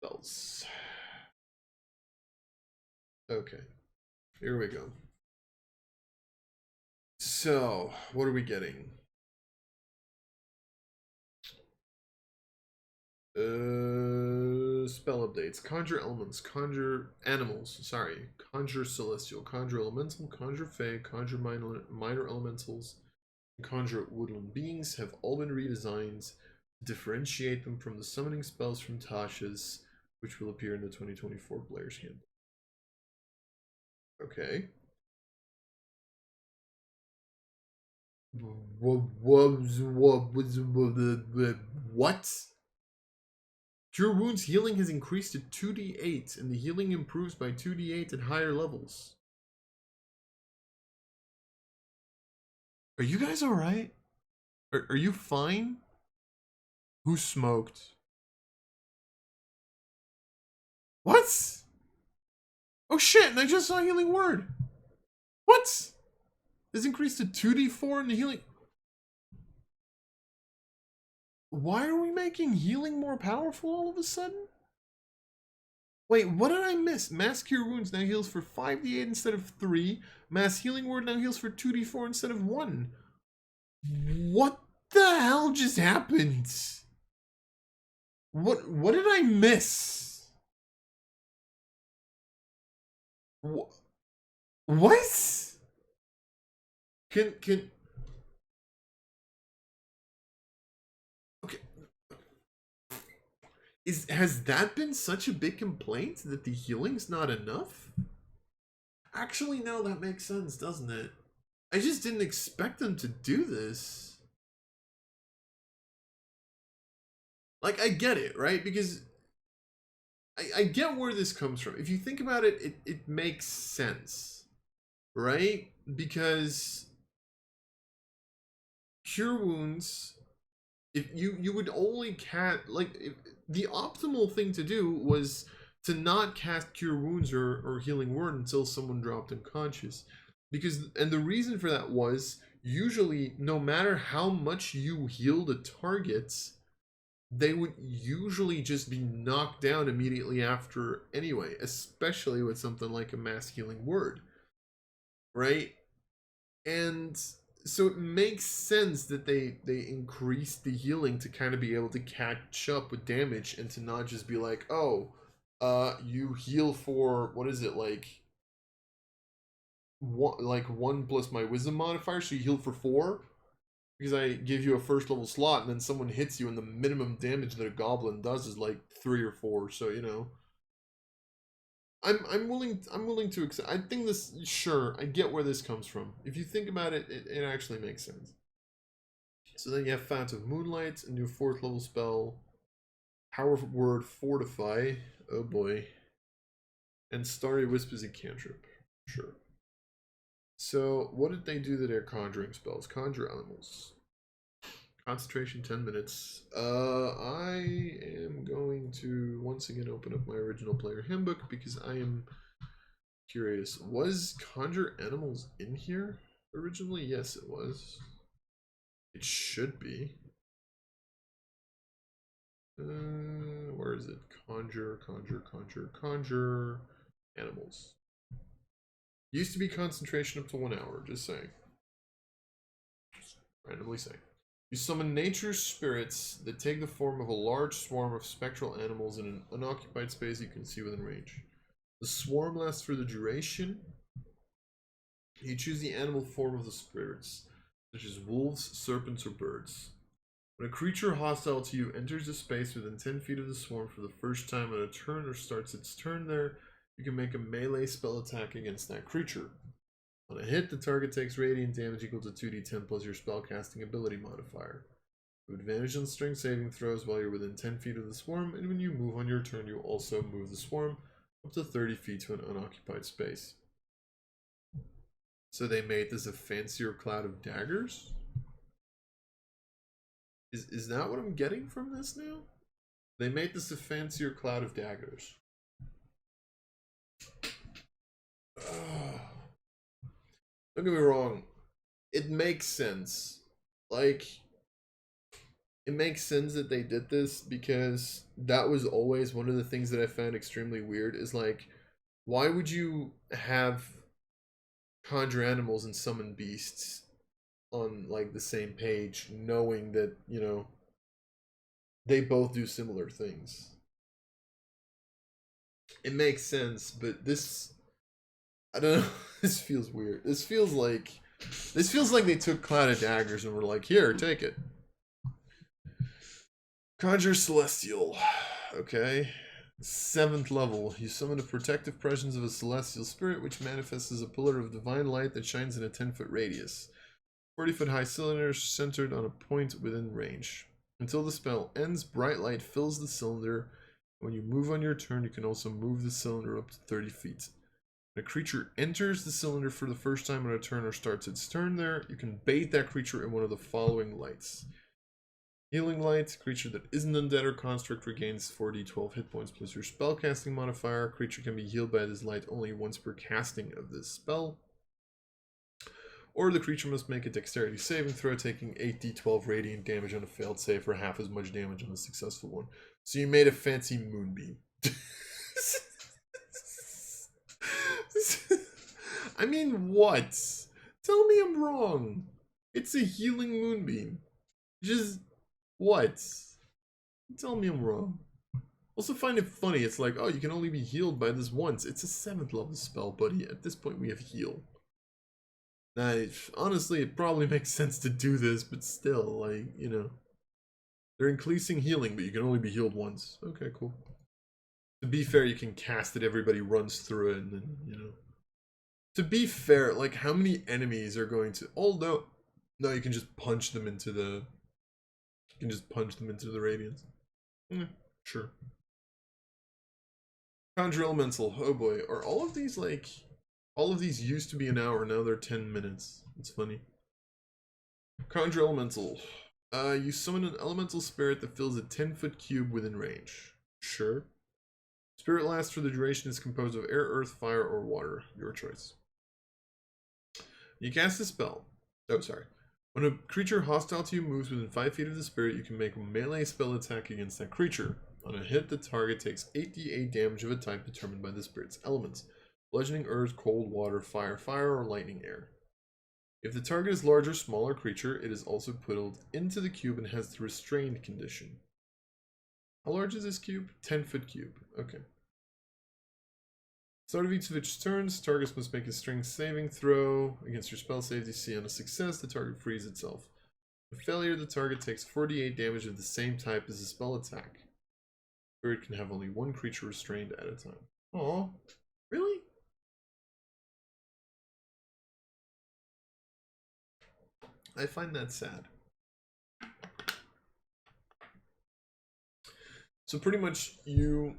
Spells. Okay, here we go. So, what are we getting? Spell updates. Conjure elements, conjure animals, sorry. Conjure celestial, conjure elemental, conjure fey, conjure minor elementals, and conjure woodland beings have all been redesigned to differentiate them from the summoning spells from Tasha's, which will appear in the 2024 Player's Handbook. Okay. What? Cure Wounds healing has increased to 2d8, and the healing improves by 2d8 at higher levels. Are you guys alright? Are you fine? Who smoked? What? Oh shit, and I just saw Healing Word. What? This increased to 2d4 in the healing. Why are we making healing more powerful all of a sudden? Wait, what did I miss? Mass Cure Wounds now heals for 5d8 instead of 3. Mass Healing Word now heals for 2d4 instead of 1. What the hell just happened? What did I miss? What? Can okay. Has that been such a big complaint that the healing's not enough? Actually, no, that makes sense, doesn't it? I just didn't expect them to do this. Like, I get it, right? Because I get where this comes from. If you think about it, it makes sense, right? Because Cure Wounds, if you would only cast, like, the optimal thing to do was to not cast Cure Wounds or Healing Word until someone dropped unconscious. Because, and the reason for that was, usually, no matter how much you heal the targets, they would usually just be knocked down immediately after anyway, especially with something like a Mass Healing Word, right? And so it makes sense that they increase the healing to kind of be able to catch up with damage and to not just be like, oh, you heal for, what is it, one plus my wisdom modifier, so you heal for 4 because I give you a first level slot, and then someone hits you, and the minimum damage that a goblin does is like 3 or 4. So I'm willing to accept. I think this, sure, I get where this comes from. If you think about it, it actually makes sense. So then you have Fount of Moonlight, a new 4th level spell. Power Word Fortify. Oh boy. And Starry Wisp is a cantrip. Sure. So what did they do to their conjuring spells? Conjure animals. Concentration 10 minutes. I am going to once again open up my original player handbook because I am curious. Was Conjure Animals in here originally? Yes, it was. It should be. Where is it? Conjure Animals. Used to be concentration up to 1 hour, just saying. Just randomly saying. You summon nature's spirits that take the form of a large swarm of spectral animals in an unoccupied space you can see within range. The swarm lasts for the duration. You choose the animal form of the spirits, such as wolves, serpents, or birds. When a creature hostile to you enters a space within 10 feet of the swarm for the first time on a turn or starts its turn there, you can make a melee spell attack against that creature. On a hit, the target takes radiant damage equal to 2d10 plus your spellcasting ability modifier. You have advantage on strength saving throws while you're within 10 feet of the swarm, and when you move on your turn, you also move the swarm up to 30 feet to an unoccupied space. So they made this a fancier cloud of daggers? Is that what I'm getting from this now? They made this a fancier cloud of daggers. Don't get me wrong, it makes sense. Like, it makes sense that they did this because that was always one of the things that I found extremely weird is like, why would you have conjure animals and summon beasts on like the same page, knowing that, you know, they both do similar things? It makes sense, but this, I don't know, this feels weird. This feels like they took Cloud of Daggers and were like, here, take it. Conjure Celestial. Okay. 7th level. You summon a protective presence of a celestial spirit, which manifests as a pillar of divine light that shines in a 10-foot radius. 40-foot high cylinder centered on a point within range. Until the spell ends, bright light fills the cylinder. When you move on your turn, you can also move the cylinder up to 30 feet. When a creature enters the cylinder for the first time on a turn or starts its turn there, you can bathe that creature in one of the following lights. Healing Light, creature that isn't undead or construct regains 4d12 hit points plus your spellcasting modifier. Creature can be healed by this light only once per casting of this spell. Or the creature must make a dexterity saving throw, taking 8d12 radiant damage on a failed save for half as much damage on a successful one. So you made a fancy moonbeam. I mean, what? Tell me I'm wrong. It's a healing moonbeam. Just... what? Tell me I'm wrong. Also find it funny, it's like, oh, you can only be healed by this once. It's a 7th level spell, buddy. At this point we have heal. Now, honestly, it probably makes sense to do this, but still, like, you know. They're increasing healing, but you can only be healed once. Okay, cool. To be fair, you can cast it, everybody runs through it, and then, you know. To be fair, like, how many enemies are going to... although, no, you can just punch them into the... you can just punch them into the radiance. Sure. Conjure Elemental. Oh boy. Are all of these like... all of these used to be an hour, now they're 10 minutes. It's funny. Conjure Elemental. You summon an elemental spirit that fills a 10-foot cube within range. Sure. Spirit lasts for the duration, is composed of air, earth, fire, or water. Your choice. You cast a spell. Oh, sorry. When a creature hostile to you moves within 5 feet of the spirit, you can make a melee spell attack against that creature. On a hit, the target takes 8d8 damage of a type determined by the spirit's elements. Bludgeoning, earth, cold, water, fire, or lightning, air. If the target is larger, smaller creature, it is also put into the cube and has the restrained condition. How large is this cube? 10-foot cube. Okay. Start of each of its turns, targets must make a strength saving throw against your spell save DC. On a success, the target frees itself. On failure, the target takes 48 damage of the same type as the spell attack. Spirit can have only one creature restrained at a time. Aww. Really? I find that sad. So pretty much you...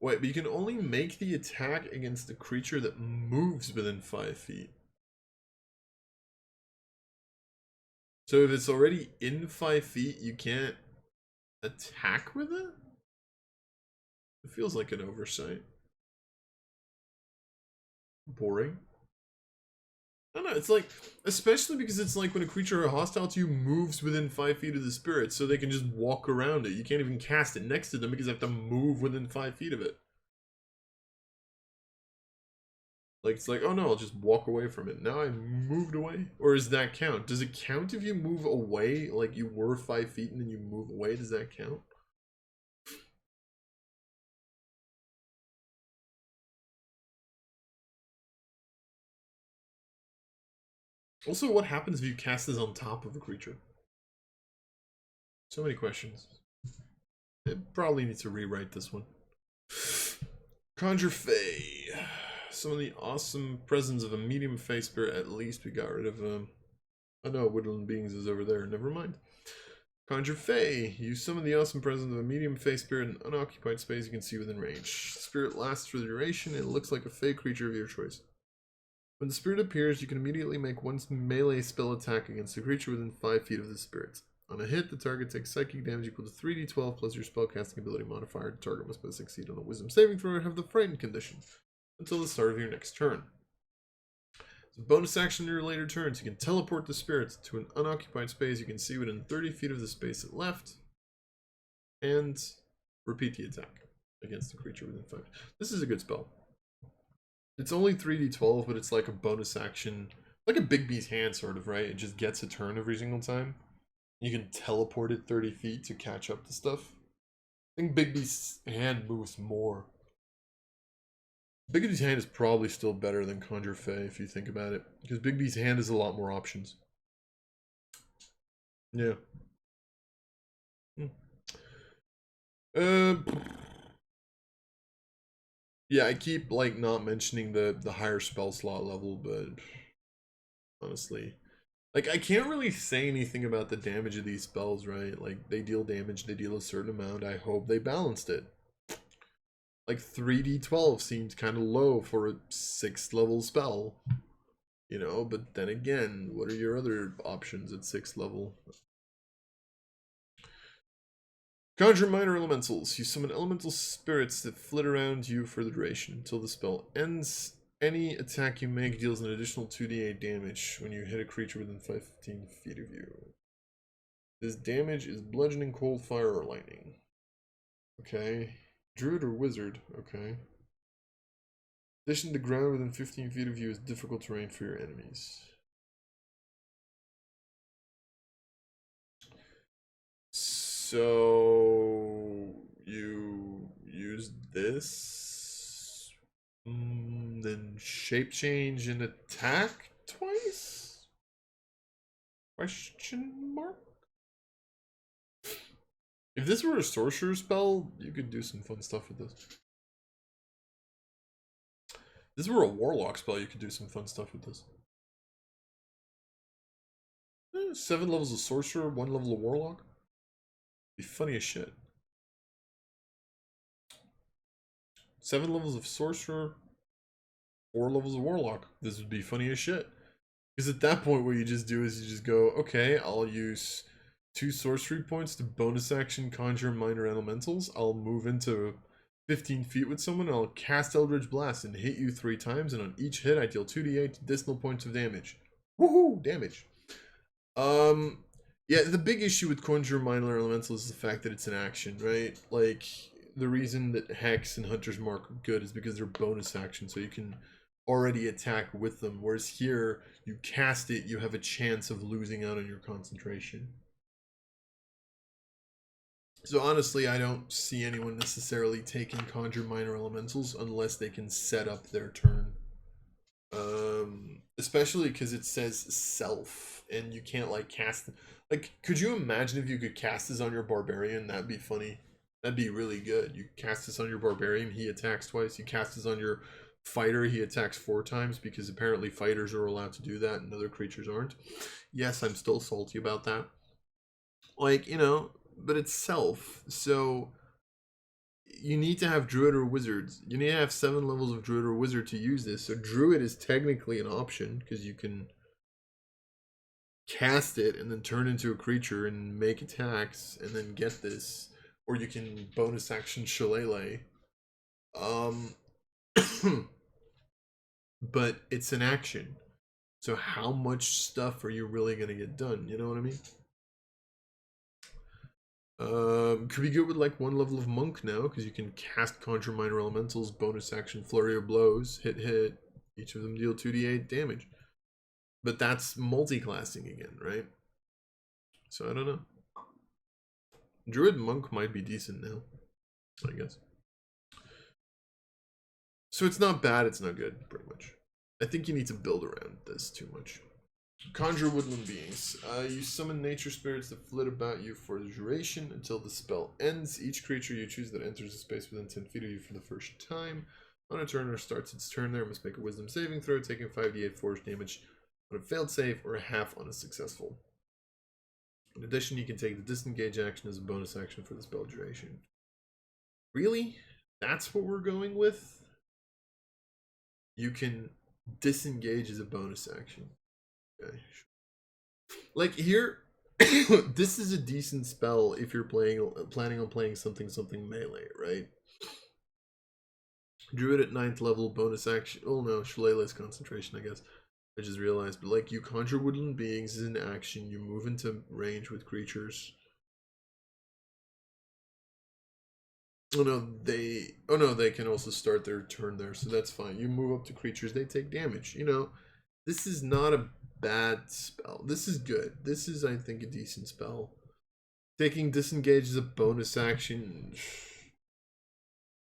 wait, but you can only make the attack against a creature that moves within 5 feet. So if it's already in 5 feet, you can't attack with it? It feels like an oversight. Boring. I don't know, it's like, especially because it's like when a creature hostile to you moves within 5 feet of the spirit, so they can just walk around it. You can't even cast it next to them because they have to move within 5 feet of it. Like, it's like, oh no, I'll just walk away from it. Now I moved away. Or does that count? Does it count if you move away, like you were 5 feet and then you move away? Does that count? Also, what happens if you cast this on top of a creature? So many questions. It probably needs to rewrite this one. Conjure Fey. Some of the awesome presence of a medium Fey spirit. At least we got rid of oh no, Woodland Beings is over there. Never mind. Conjure Fey. You summon the awesome presence of a medium Fey spirit in unoccupied space you can see within range. Spirit lasts for the duration and it looks like a Fey creature of your choice. When the spirit appears, you can immediately make one melee spell attack against a creature within 5 feet of the spirit. On a hit, the target takes psychic damage equal to 3d12 plus your spellcasting ability modifier. The target must both succeed on a wisdom saving throw and have the frightened condition until the start of your next turn. As a bonus action in your later turns, you can teleport the spirits to an unoccupied space you can see within 30 feet of the space it left, and repeat the attack against the creature within 5. This is a good spell. It's only 3d12, but it's like a bonus action, like a Big B's hand sort of, right? It just gets a turn every single time. You can teleport it 30 feet to catch up to stuff. I think Big B's hand moves more. Big B's hand is probably still better than Conjure Fey if you think about it, because Big B's hand has a lot more options. Yeah. Yeah, I keep like not mentioning the higher spell slot level, but honestly, like I can't really say anything about the damage of these spells, right? Like they deal damage, they deal a certain amount. I hope they balanced it. Like 3d12 seems kind of low for a 6th level spell, you know, but then again, what are your other options at 6th level? Conjure minor elementals. You summon elemental spirits that flit around you for the duration until the spell ends. Any attack you make deals an additional 2d8 damage when you hit a creature within 15 feet of you. This damage is bludgeoning, cold, fire, or lightning. Okay. Druid or wizard? Okay. Addition to ground within 15 feet of you is difficult terrain for your enemies. So you use this, then shape change and attack twice? Question mark? If this were a sorcerer spell, you could do some fun stuff with this. If this were a warlock spell, you could do some fun stuff with this. 7 levels of sorcerer, 1 level of warlock. Be funny as shit. 7 levels of sorcerer, 4 levels of warlock. This would be funny as shit. Because at that point, what you just do is you just go, okay, I'll use 2 sorcery points to bonus action conjure minor elementals. I'll move into 15 feet with someone, and I'll cast Eldritch Blast and hit you 3 times, and on each hit, I deal 2d8 additional points of damage. Woohoo! Damage. Yeah, the big issue with Conjure Minor Elemental is the fact that it's an action, right? Like, the reason that Hex and Hunter's Mark are good is because they're bonus action, so you can already attack with them. Whereas here, you cast it, you have a chance of losing out on your concentration. So honestly, I don't see anyone necessarily taking Conjure Minor Elementals unless they can set up their turn. Especially because it says self, and you can't like cast. Like, could you imagine if you could cast this on your barbarian? That'd be funny. That'd be really good. You cast this on your barbarian, he attacks twice. You cast this on your fighter, he attacks 4 times because apparently fighters are allowed to do that and other creatures aren't. Yes, I'm still salty about that. Like, you know, but it's self, so you need to have druid or wizards. You need to have 7 levels of druid or wizard to use this. So druid is technically an option because you can cast it and then turn into a creature and make attacks and then get this, or you can bonus action shillelagh. But it's an action, so how much stuff are you really gonna get done? You know what I mean? Could be good with like 1 level of monk now because you can cast conjure minor elementals, bonus action flurry of blows, hit, each of them deal 2d8 damage. But that's multi-classing again, right? So I don't know. Druid monk might be decent now, I guess. So it's not bad, it's not good, pretty much. I think you need to build around this too much. Conjure woodland beings. You summon nature spirits that flit about you for the duration until the spell ends. Each creature you choose that enters a space within 10 feet of you for the first time on a turn or starts its turn there must make a wisdom saving throw, taking 5d8 force damage on a failed save or a half on a successful. In addition, you can take the disengage action as a bonus action for the spell duration. Really? That's what we're going with? You can disengage as a bonus action. Okay. Like here, this is a decent spell if you're planning on playing something melee, right? Druid at 9th level, bonus action. Oh no, Shillelagh's concentration, I guess. I just realized, but like you conjure woodland beings is an action. You move into range with creatures. Oh no, they can also start their turn there, so that's fine. You move up to creatures, they take damage. You know, this is not a bad spell. This is good. This is, I think, a decent spell. Taking disengage is a bonus action.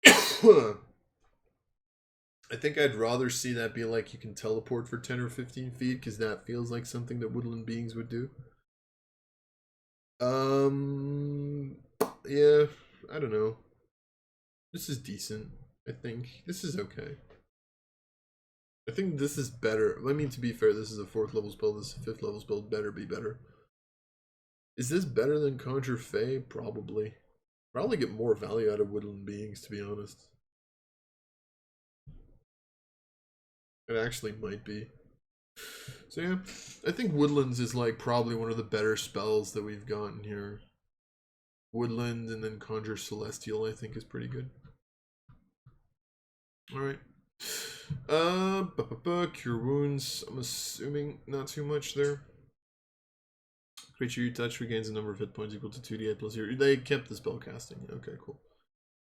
I think I'd rather see that be like you can teleport for 10 or 15 feet, because that feels like something that woodland beings would do. Yeah, I don't know. This is decent, I think. This is okay. I think this is better. I mean, to be fair, this is a 4th level spell. This is a 5th level spell. Better be better. Is this better than Conjure Fey? Probably. Probably get more value out of woodland beings, to be honest. It actually might be. So yeah, I think Woodlands is like probably one of the better spells that we've gotten here. Woodland and then Conjure Celestial, I think, is pretty good. Alright. Cure Wounds. I'm assuming not too much there. Creature you touch regains a number of hit points equal to 2d8 plus your. They kept the spell casting. Okay, cool.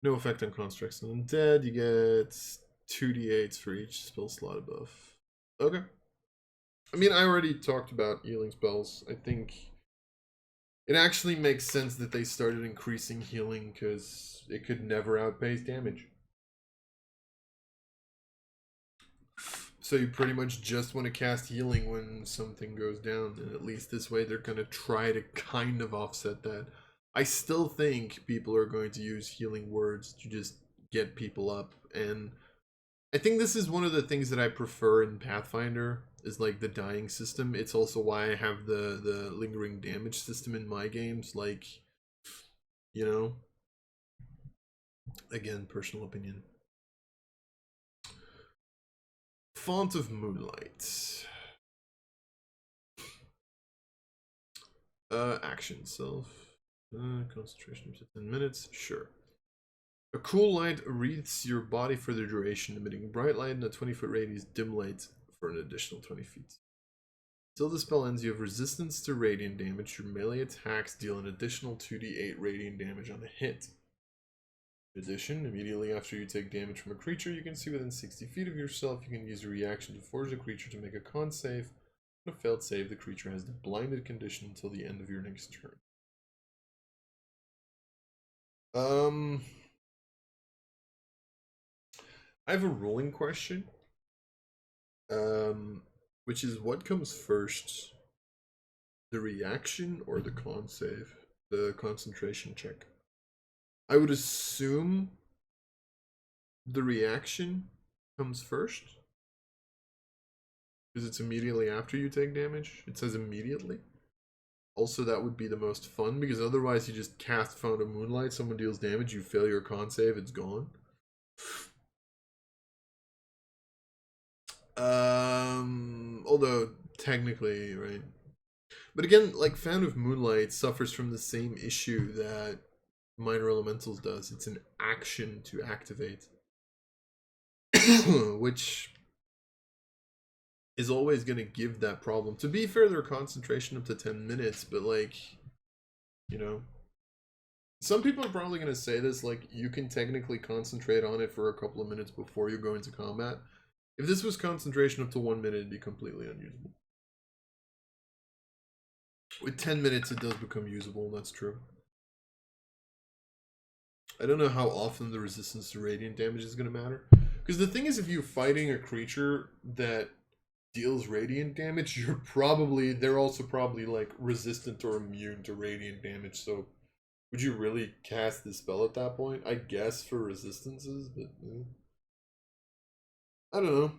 No effect on constructs and undead. You get 2d8s for each spell slot above. Okay. I mean, I already talked about healing spells. I think it actually makes sense that they started increasing healing because it could never outpace damage. So you pretty much just want to cast healing when something goes down, and at least this way they're going to try to kind of offset that. I still think people are going to use healing words to just get people up, and I think this is one of the things that I prefer in Pathfinder, is like the dying system. It's also why I have the lingering damage system in my games, like, you know, again, personal opinion. Font of Moonlight. Action self. Concentration to 10 minutes. Sure. A cool light wreaths your body for the duration, emitting bright light in a 20-foot radius, dim light for an additional 20 feet. Until the spell ends, you have resistance to radiant damage. Your melee attacks deal an additional 2d8 radiant damage on a hit. In addition, immediately after you take damage from a creature you can see within 60 feet of yourself, you can use a reaction to force the creature to make a con save. On a failed save, the creature has the blinded condition until the end of your next turn. I have a ruling question. Which is, what comes first? The reaction or the con save? The concentration check? I would assume the reaction comes first, because it's immediately after you take damage. It says immediately. Also, that would be the most fun, because otherwise you just cast Font of Moonlight, someone deals damage, you fail your con save, it's gone. Although technically, right? But again, like, Font of Moonlight suffers from the same issue that Minor Elementals does. It's an action to activate. Which is always going to give that problem. To be fair, their concentration up to 10 minutes, but like, you know, some people are probably going to say this, like, you can technically concentrate on it for a couple of minutes before you go into combat. If this was concentration up to 1 minute, it'd be completely unusable. With 10 minutes, it does become usable, that's true. I don't know how often the resistance to radiant damage is going to matter. Because the thing is, if you're fighting a creature that deals radiant damage, they're also probably like resistant or immune to radiant damage, so would you really cast this spell at that point? I guess for resistances, but I don't know.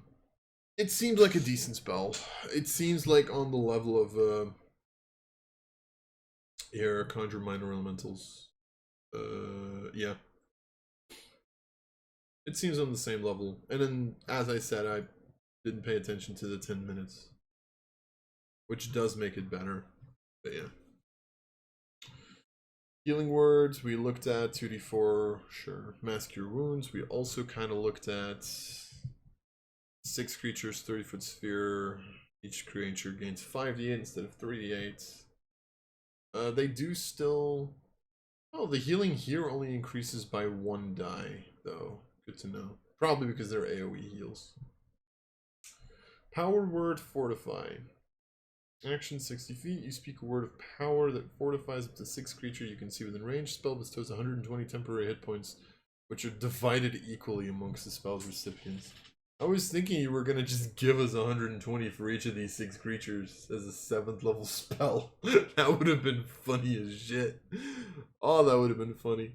It seems like a decent spell. It seems like on the level of here, Conjure Minor Elementals. Yeah. It seems on the same level. And then, as I said, I didn't pay attention to the 10 minutes, which does make it better. But yeah. Healing words, we looked at 2d4, sure. Mask Your Wounds, we also kind of looked at 6 creatures, 30-foot sphere. Each creature gains 5d8 instead of 3d8. They do still... Oh, the healing here only increases by 1 die, though. Good to know. Probably because they're AoE heals. Power word fortify. Action 60 feet. You speak a word of power that fortifies up to 6 creatures you can see within range. Spell bestows 120 temporary hit points, which are divided equally amongst the spell's recipients. I was thinking you were gonna just give us 120 for each of these 6 creatures as a 7th level spell. That would have been funny as shit. Oh, that would have been funny.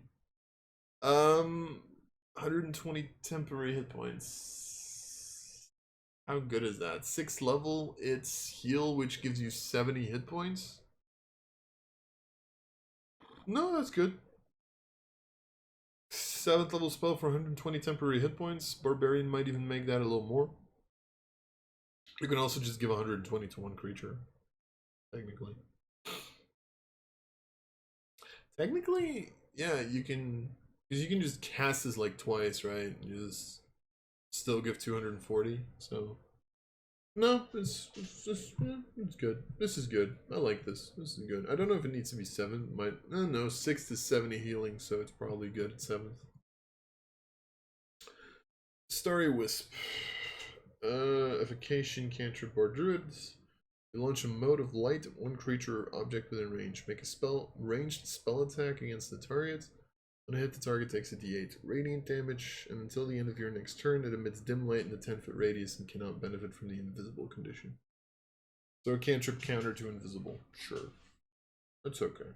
120 temporary hit points. How good is that? 6th level, it's heal, which gives you 70 hit points. No, that's good. 7th level spell for 120 temporary hit points. Barbarian might even make that a little more. You can also just give 120 to one creature. Technically. Technically, yeah, you can... Because you can just cast this like twice, right? You just still give 240, so... No, it's good. This is good. I like this. This is good. I don't know if it needs to be 7. Might... I don't know, 6 to 70 healing, so it's probably good at 7th. Starry Wisp. Evocation, cantrip, or druids. You launch a mode of light at one creature or object within range. Make a ranged spell attack against the target. When a hit, the target takes a d8 radiant damage, and until the end of your next turn, it emits dim light in a 10-foot radius and cannot benefit from the invisible condition. So a cantrip counter to invisible. Sure. That's okay.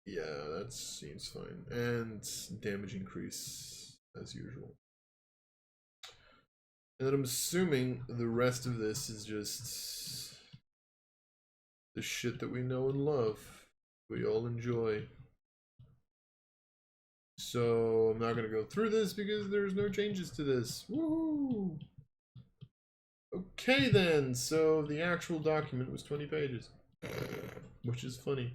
Yeah, that seems fine. And damage increase, as usual. And then I'm assuming the rest of this is just the shit that we know and love. We all enjoy. So I'm not going to go through this because there's no changes to this. Woohoo! Okay then, so the actual document was 20 pages. Which is funny.